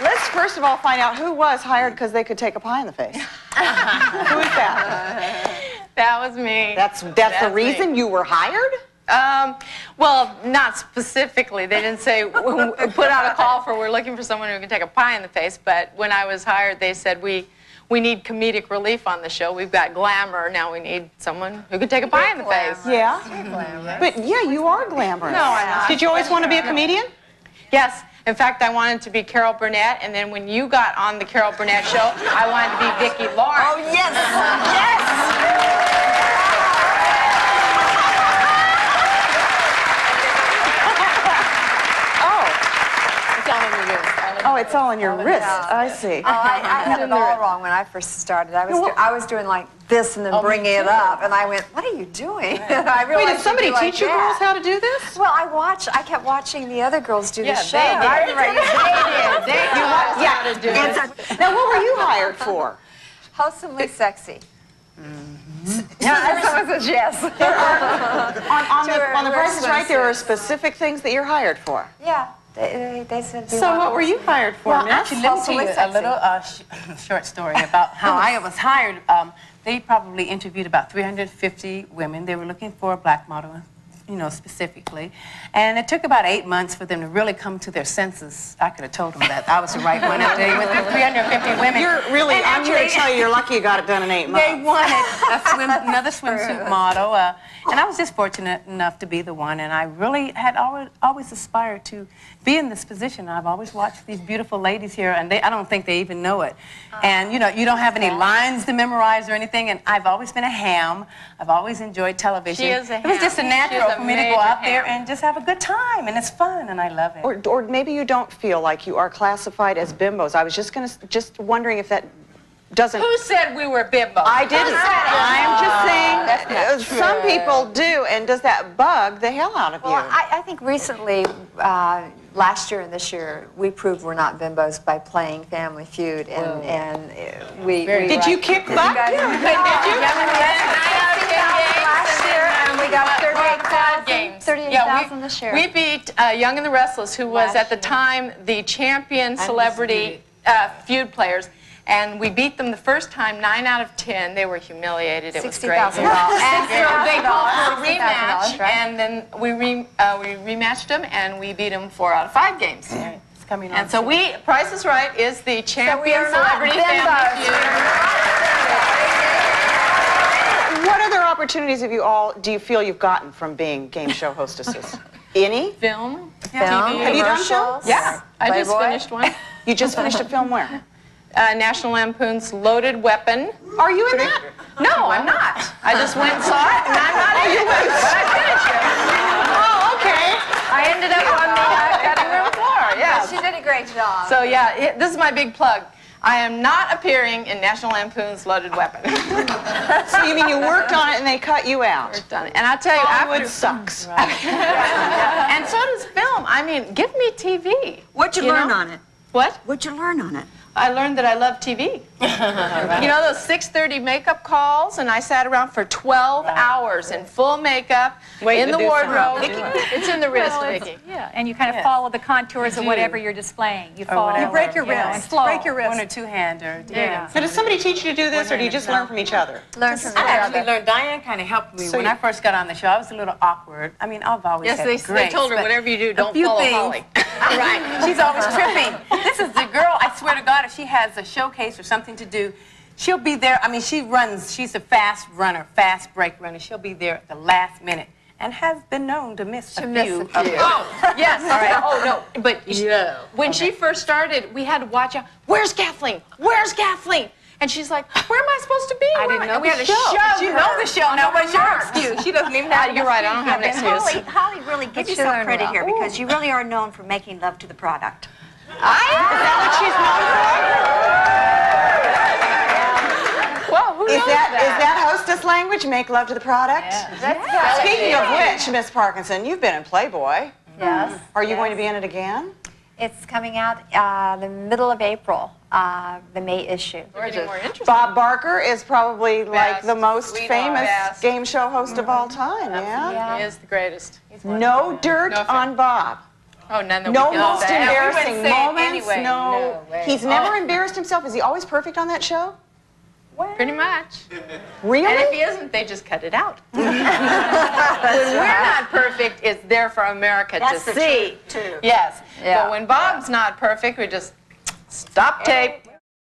Let's first of all find out who was hired because they could take a pie in the face. Who is that? That was me. That's the reason you were hired? Well, not specifically. They didn't say, put out a call for, we're looking for someone who can take a pie in the face. But when I was hired, they said, we need comedic relief on the show. We've got glamour. Now we need someone who can take a pie in the face. Yeah. But yeah, you are glamorous. No, I'm not. Did you always want to be a comedian? Yes. In fact, I wanted to be Carol Burnett, and then when you got on the Carol Burnett show, I wanted to be Vicki Lawrence. Oh, yes! Yes! Oh, it's all on your wrist. I see. Oh, I had it all wrong when I first started. I was doing like this and then bringing it up, and I went, "What are you doing?" I Wait, did somebody teach you girls how to do this? Well, I kept watching the other girls do the show. They did. How to do it. Now, what were you hired for? Wholesomely sexy. Yeah, someone says yes. On the Price is Right, there are specific things that you're hired for. Yeah. They said. So what were you hired for, Well, Miss? actually, let me tell you a little short story about how I was hired. They probably interviewed about 350 women. They were looking for a black model, you know, specifically. And it took about 8 months for them to really come to their senses. I could have told them that I was the right one after they went through 350 women. I'm here to tell you, you're lucky you got it done in 8 months. They wanted another swimsuit model. And I was just fortunate enough to be the one. And I really had always aspired to be in this position. I've always watched these beautiful ladies here, and I don't think they even know it. And, you know, you don't have any lines to memorize or anything. And I've always been a ham. I've always enjoyed television. She is a ham. It was just a natural for me to go out there and just have a good time. And it's fun, and I love it. Or maybe you don't feel like you are classified as bimbos. I was just wondering if that doesn't... Who said we were bimbos? I didn't. I'm just saying that some people do, and does that bug the hell out of you? Well, I think recently, last year and this year, we proved we're not bimbos by playing Family Feud, and we did you kick butt? Did you? Last year, and we got 38,000 this year. We beat Young and the Restless, who was at the time the champion celebrity feud players. And we beat them the first time, 9 out of 10. They were humiliated. It was great. $60,000. And so they called for a rematch, right? and then we rematched them, and we beat them 4 out of 5 games. It's coming on. And so Price is Right is the champion celebrity family feud. What other opportunities do you feel you've gotten from being game show hostesses? Any? Film, TV. Have you done films? Yeah, I just finished one. You just finished a film where? National Lampoon's Loaded Weapon. Are you in that? No, I'm not. I just went and saw it, and I'm not in it, but I finished it. Oh, okay. I ended up on the cutting room floor, yes. She did a great job. So, yeah, this is my big plug. I am not appearing in National Lampoon's Loaded Weapon. So you mean you worked on it and they cut you out? Worked on it. And I'll tell you, Hollywood sucks. And so does film. I mean, give me TV. What'd you learn on it? What? What'd you learn on it? I learned that I love TV. You know those 6:30 makeup calls, and I sat around for 12 hours in full makeup, in the wardrobe. It's in the wrist, Vicki. Yeah, and you kind of follow the contours of whatever you're displaying. You follow. You break your wrist. Break your wrist. One or two-hander. Yeah. So does somebody teach you to do this, or do you just learn from each other? Learn from I actually learned. Diane kind of helped me when I first got on the show. I was a little awkward. I mean, I've always had grace. They told her, whatever you do, don't follow Holly. Right. She's always tripping. This is the girl, I swear to God, if she has a showcase or something to do, she'll be there. I mean, she runs. She's a fast runner, fast break runner. She'll be there at the last minute and has been known to miss a few. Oh, yes. All right. Oh, no. But when she first started, we had to watch out. Where's Kathleen? Where's Kathleen? And she's like, where am I supposed to be? I didn't know we had the to show. show You know the show. Now, what's your excuse? She doesn't even have You're right. I don't have an excuse. Holly really gives you some credit here because you really are known for making love to the product. Is that what she's known for? Well, who knows that? Is that hostess language? Make love to the product? Yes. Speaking of which, Miss Parkinson, you've been in Playboy. Yes. Are you going to be in it again? It's coming out the middle of April, the May issue. Bob Barker is probably like the most Sweetheart. famous Best. game show host of all time, yeah? He is the greatest. No dirt on Bob. Oh, none that No we can most say. embarrassing We wouldn't say it moments. anyway. No. way. He's never embarrassed himself. Is he always perfect on that show? Pretty much. Really? And if he isn't, they just cut it out. When we're not perfect, it's there for America That's to the see. truth, too. Yes. Yeah. But when Bob's not perfect, we just stop tape.